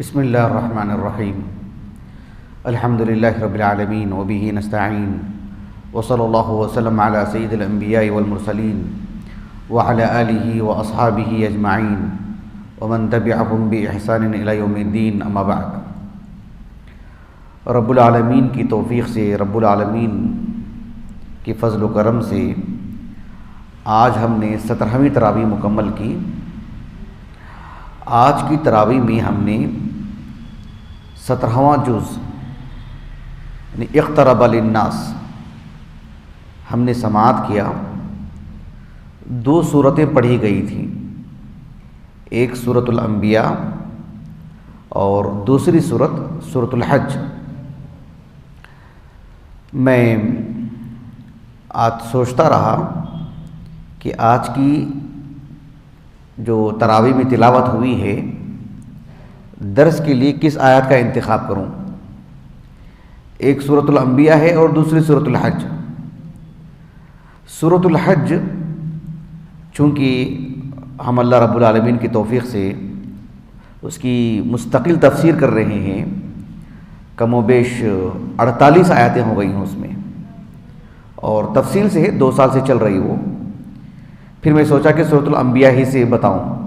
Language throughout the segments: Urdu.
بسم اللہ الرحمن الرحیم الحمد للہ رب العالمین وبہ نستعین وصلی اللہ وسلم علی سید الانبیاء والمرسلین وعلی آلہ واصحابہ اجمعین ومن تبعہم باحسان الی یوم الدین اما بعد۔ رب العالمین کی توفیق سے، رب العالمین کی فضل و کرم سے آج ہم نے 17ویں تراویح مکمل کی۔ آج کی تراویح میں ہم نے 17واں جز یعنی اقترب للناس ہم نے سماعت کیا۔ 2 سورتیں پڑھی گئی تھیں، ایک سورۃ الانبیاء اور دوسری سورۃ الحج۔ میں آج سوچتا رہا کہ آج کی جو تراویح میں تلاوت ہوئی ہے درس کے لیے کس آیت کا انتخاب کروں۔ ایک سورۃ الانبیاء ہے اور دوسری سورۃ الحج۔ سورۃ الحج چونکہ ہم اللہ رب العالمین کی توفیق سے اس کی مستقل تفسیر کر رہے ہیں، کم و بیش 48 آیتیں ہو گئی ہیں اس میں، اور تفصیل سے 2 سال سے چل رہی وہ۔ پھر میں سوچا کہ سورۃ الانبیاء ہی سے بتاؤں۔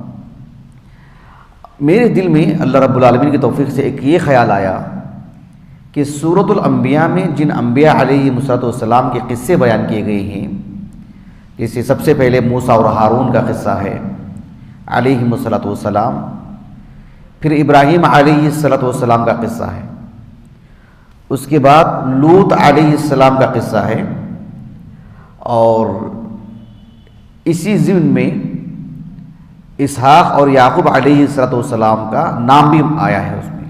میرے دل میں اللہ رب العالمین کی توفیق سے ایک یہ خیال آیا کہ سورۃ الانبیاء میں جن انبیاء علیہ السلام کے قصے بیان کیے گئے ہیں، جیسے سب سے پہلے موسیٰ اور ہارون کا قصہ ہے علیہ السلام، پھر ابراہیم علیہ السلام کا قصہ ہے، اس کے بعد لوط علیہ السلام کا قصہ ہے، اور اسی ضمن میں اسحاق اور یعقوب علیہ السلام کا نام بھی آیا ہے اس میں۔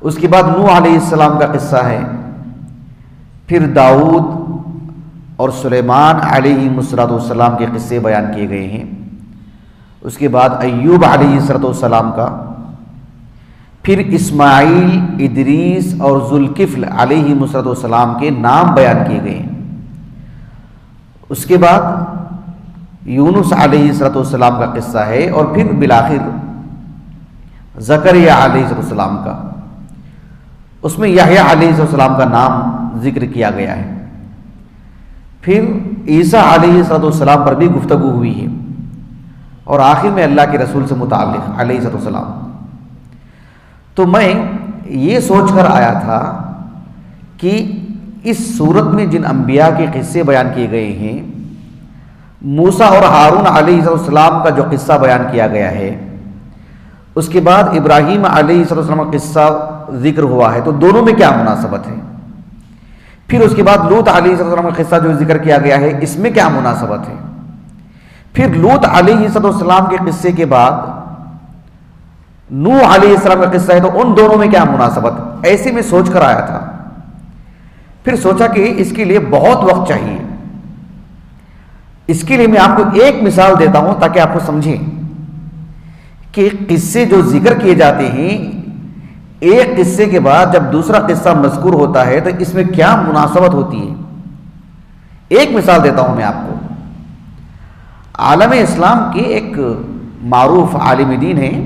اس کے بعد نوح علیہ السلام کا قصہ ہے، پھر داؤد اور سلیمان علیہ السلام کے قصے بیان کیے گئے ہیں۔ اس کے بعد ایوب علیہ السلام کا، پھر اسماعیل، ادریس اور ذوالکفل علیہ السلام کے نام بیان کیے گئے ہیں۔ اس کے بعد یونس علیہ السلام کا قصہ ہے، اور پھر بالآخر زکریا علیہ السلام کا، اس میں یحییٰ علیہ السلام کا نام ذکر کیا گیا ہے۔ پھر عیسیٰ علیہ السلام پر بھی گفتگو ہوئی ہے، اور آخر میں اللہ کے رسول سے متعلق علیہ السلام۔ تو میں یہ سوچ کر آیا تھا کہ اس صورت میں جن انبیاء کے قصے بیان کیے گئے ہیں، موسیٰ اور ہارون علیہ السلام کا جو قصہ بیان کیا گیا ہے، اس کے بعد ابراہیم علیہ السلام کا قصہ ذکر ہوا ہے، تو دونوں میں کیا مناسبت ہے؟ پھر اس کے بعد لوط علیہ السلام کا قصہ جو ذکر کیا گیا ہے، اس میں کیا مناسبت ہے؟ پھر لوط علیہ السلام کے قصے کے بعد نوح علیہ السلام کا قصہ ہے، تو ان دونوں میں کیا مناسبت؟ ایسے میں سوچ کر آیا تھا۔ پھر سوچا کہ اس کے لیے بہت وقت چاہیے۔ اس کے لیے میں آپ کو ایک مثال دیتا ہوں تاکہ آپ کو سمجھیں کہ قصے جو ذکر کیے جاتے ہیں، ایک قصے کے بعد جب دوسرا قصہ مذکور ہوتا ہے تو اس میں کیا مناسبت ہوتی ہے۔ ایک مثال دیتا ہوں میں آپ کو۔ عالم اسلام کے ایک معروف عالم دین ہیں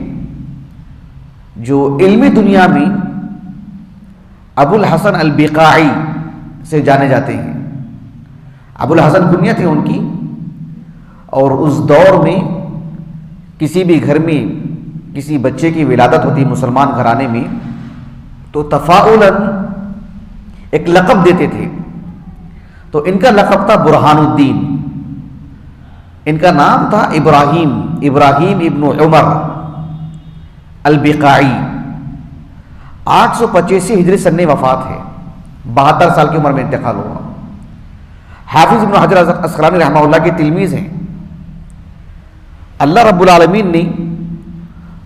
جو علمی دنیا میں ابو الحسن البقاعی سے جانے جاتے ہیں۔ ابو الحسن کنیت ہے ان کی، اور اس دور میں کسی بھی گھر میں کسی بچے کی ولادت ہوتی مسلمان گھرانے میں تو تفاعلاً ایک لقب دیتے تھے۔ تو ان کا لقب تھا برہان الدین، ان کا نام تھا ابراہیم ابن عمر البقاعی۔ 885 ہجری سن وفات ہے، 72 سال کی عمر میں انتقال ہوا۔ حافظ ابن حجر عسقلانی رحمہ اللہ کے تلمیذ ہیں۔ اللہ رب العالمین نے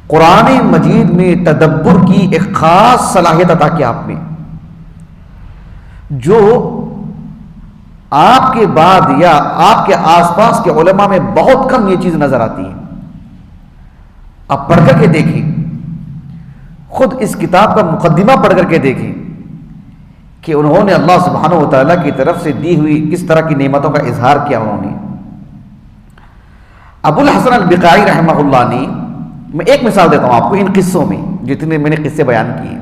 قرآن مجید میں تدبر کی ایک خاص صلاحیت عطا کی آپ میں، جو آپ کے بعد یا آپ کے آس پاس کے علماء میں بہت کم یہ چیز نظر آتی ہے۔ آپ پڑھ کر کے دیکھیں، خود اس کتاب کا مقدمہ پڑھ کر کے دیکھیں کہ انہوں نے اللہ سبحانہ و تعالیٰ کی طرف سے دی ہوئی کس طرح کی نعمتوں کا اظہار کیا انہوں نے۔ ابو الحسن البقاعی رحمہ اللہ نے، میں ایک مثال دیتا ہوں آپ کو ان قصوں میں جتنے میں نے قصے بیان کیے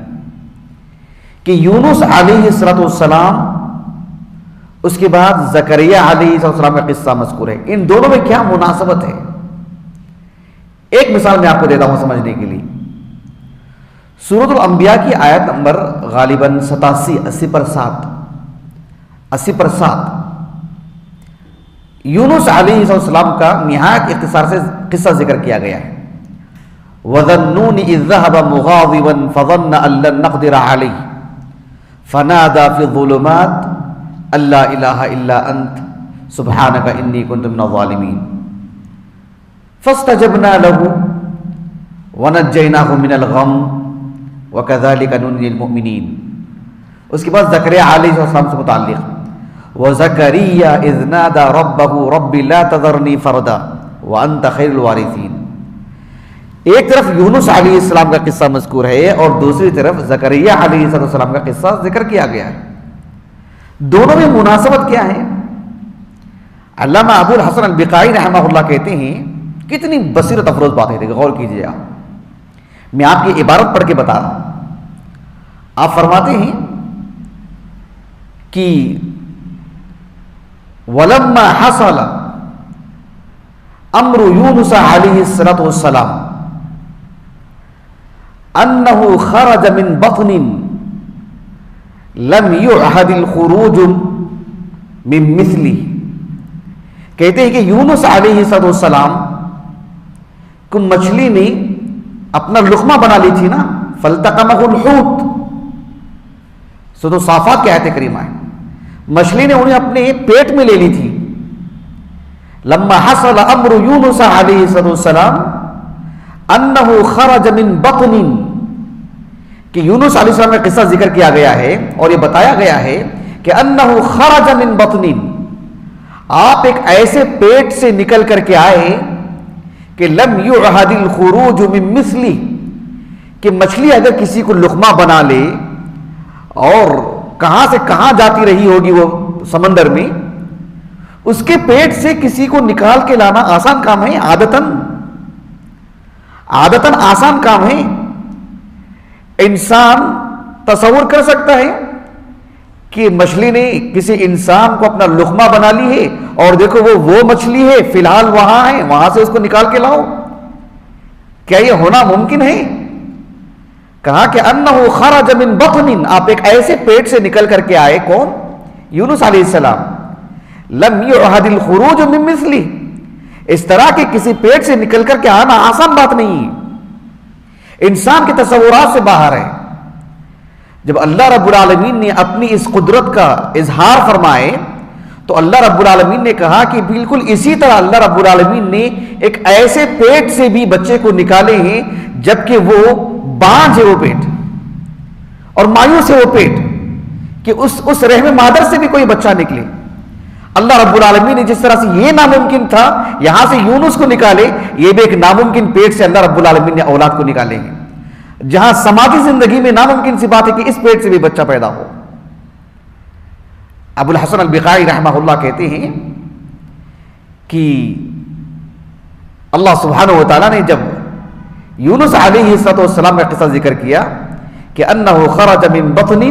کہ یونس علیہ السلام، اس کے بعد زکریا علیہ السلام کا قصہ مذکور ہے. ان دونوں میں کیا مناسبت ہے؟ ایک مثال میں آپ کو دیتا ہوں سمجھنے کے لیے. سورۃ الانبیاء کی آیت نمبر غالباً 87 80 پر 7 یونس علیہ السلام کا نہایت اختصار سے قصہ ذکر کیا گیا ہے. وَظَنُّونِ إِذْ ذَهَبَ مُغَاضِبًا فَظَنَّ أَن لَّن نَّقْدِرَ عَلَيْهِ فَنَادَىٰ فِي الظُّلُمَاتِ أَن لَّا إِلَٰهَ إِلَّا أَنتَ سُبْحَانَكَ إِنِّي كُنتُ مِنَ الظَّالِمِينَ فَاسْتَجَبْنَا لَهُ وَنَجَّيْنَاهُ مِنَ الْغَمِّ وَكَذَٰلِكَ نُنجِي الْمُؤْمِنِينَ. اس کے بعد زکریا علیہ السلام سے متعلق وَزَكَرِيَّا إِذْ نَادَىٰ رَبَّهُ رَبِّ لَا تَذَرْنِي فَرْدًا وَأَنتَ خَيْرُ الْوَارِثِينَ. ایک طرف یونس علیہ السلام کا قصہ مذکور ہے اور دوسری طرف زکریا علیہ السلام کا قصہ ذکر کیا گیا ہے. دونوں میں مناسبت کیا ہے؟ علامہ ابو الحسن البقائی رحمہ اللہ کہتے ہیں، کتنی بصیرت افروز باتیں تھیں، غور کیجیے آپ. میں آپ کی عبارت پڑھ کے بتا رہا ہوں. آپ فرماتے ہیں کہ وَلَمَّا حَصَلَ أَمْرُ يُونُسَ عَلَيْهِ السَّلَامُ أَنَّهُ خَرَجَ مِنْ بَطْنٍ لَمْ يُعْهَدِ الْخُرُوجُ مِنْ مِثْلِهِ. کہتے ہیں کہ یونس علیہ السلام کو مچھلی نے اپنا لقمہ بنا لی تھی نا، فَالْتَقَمَهُ الْحُوتُ. سورۃ الصافات کی آیت کریمہ ہے. مچھلی نے انہیں اپنے پیٹ میں لے لی تھی. لما حصل امر یونس علیہ السلام انہ خرج من بطن، کہ یونس علیہ السلام کا قصہ ذکر کیا گیا ہے اور یہ بتایا گیا ہے کہ انہ خرج من بطن، آپ ایک ایسے پیٹ سے نکل کر کے آئے کہ لم یعہد الخروج من مثلی، کہ مچھلی اگر کسی کو لقمہ بنا لے اور کہاں سے کہاں جاتی رہی ہوگی وہ سمندر میں، اس کے پیٹ سے کسی کو نکال کے لانا آسان کام ہے؟ عادتاً آسان کام ہے. انسان تصور کر سکتا ہے کہ مچھلی نے کسی انسان کو اپنا لقمہ بنا لی ہے اور دیکھو وہ مچھلی ہے فی الحال وہاں ہے، وہاں سے اس کو نکال کے لاؤ. کیا یہ ہونا ممکن ہے؟ کہا کہ انہ خرج من بطن، آپ ایک ایسے پیٹ سے نکل کر کے آئے. کون؟ یونس علیہ السلام. لم یعہد الخروج من مثلی، اس طرح کے کسی پیٹ سے نکل کر کے آنا آسان بات نہیں ہے، انسان کے تصورات سے باہر ہے. جب اللہ رب العالمین نے اپنی اس قدرت کا اظہار فرمائے تو اللہ رب العالمین نے کہا کہ بالکل اسی طرح اللہ رب العالمین نے ایک ایسے پیٹ سے بھی بچے کو نکالے ہیں جبکہ وہ بانجھ ہے وہ پیٹ اور مایوس ہے وہ پیٹ، کہ اس رحم مادر سے بھی کوئی بچہ نکلے. اللہ رب العالمین نے جس طرح سے یہ ناممکن تھا یہاں سے یونس کو نکالے، یہ بھی ایک ناممکن پیٹ سے اللہ رب العالمین نے اولاد کو نکالے ہیں. جہاں سماجی زندگی میں ناممکن سی بات ہے کہ اس پیٹ سے بھی بچہ پیدا ہو. ابو الحسن البقائی رحمہ اللہ کہتے ہیں کہ اللہ سبحانہ و تعالیٰ نے جب یونس علیہ السلام کا قصہ ذکر کیا کہ انہ خرج من بطن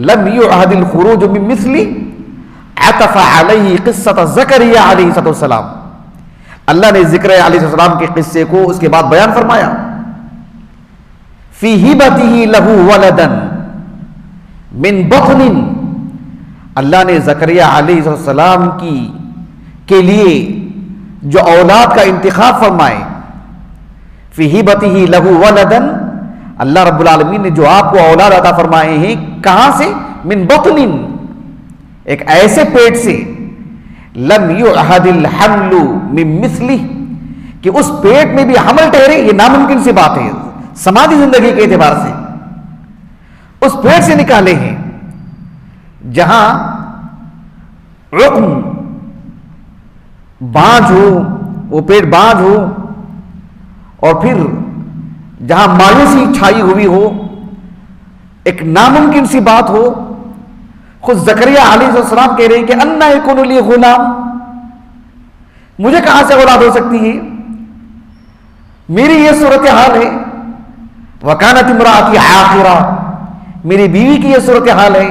لم یعہد الخروج من مثلی، عطف علیہ قصۃ زکریا علیہ السلام، اللہ نے ذکر علیہ السلام کے قصے کو اس کے بعد بیان فرمایا. فی ہبتہ لہ ولدا من بطن، اللہ نے زکریا علیہ السلام کے لیے جو اولاد کا انتخاب فرمائے. فی ہبتہ لہ ولدا، اللہ رب العالمین نے جو آپ کو اولاد عطا فرمائے ہیں کہاں سے؟ من بطن، ایک ایسے پیٹ سے لم یعہد الحمل من مثلہ، کہ اس پیٹ میں بھی حمل ٹھہرے، یہ ناممکن سی بات ہے سماجی زندگی کے اعتبار سے. اس پیٹ سے نکالے ہیں جہاں رقم بانجھ ہو، وہ پیٹ بانجھ ہو، اور پھر جہاں مایوسی چھائی ہوئی ہو، ایک ناممکن سی بات ہو. خود زکریا علیہ السلام کہہ رہے ہیں کہ انا یکون لی غلام، مجھے کہاں سے اولاد ہو سکتی ہے؟ میری یہ صورتحال ہے. وَكَانَتِ امْرَأَتِي عَاقِرًا، میری بیوی کی یہ صورتحال ہے۔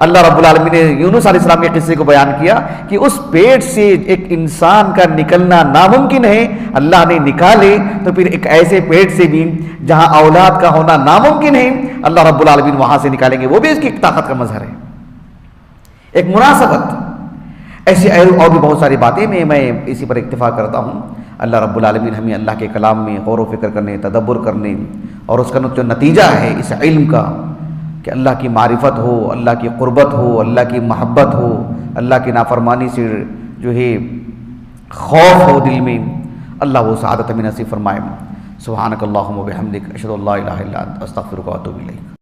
اللہ رب العالمین نے یونس علیہ السلام کے قصے کو بیان کیا کہ اس پیٹ سے ایک انسان کا نکلنا ناممکن ہے، اللہ نے نکالے تو پھر ایک ایسے پیٹ سے بھی جہاں اولاد کا ہونا ناممکن ہے اللہ رب العالمین وہاں سے نکالیں گے، وہ بھی اس کی طاقت کا مظہر ہے، ایک مناسبت۔ ایسی اور بھی بہت ساری باتیں میں اسی پر اکتفا کرتا ہوں۔ اللہ رب العالمین ہمیں اللہ کے کلام میں غور و فکر کرنے، تدبر کرنے، اور اس کا جو نتیجہ ہے اس علم کا کہ اللہ کی معرفت ہو، اللہ کی قربت ہو، اللہ کی محبت ہو، اللہ کی نافرمانی سے جو ہے خوف ہو دل میں، اللہ وہ سعادت ہمیں نصیب فرمائے۔ سبحانک اللہم و بحمدک، اشہد ان لا الہ الا انت، استغفرک و اتوب الیک۔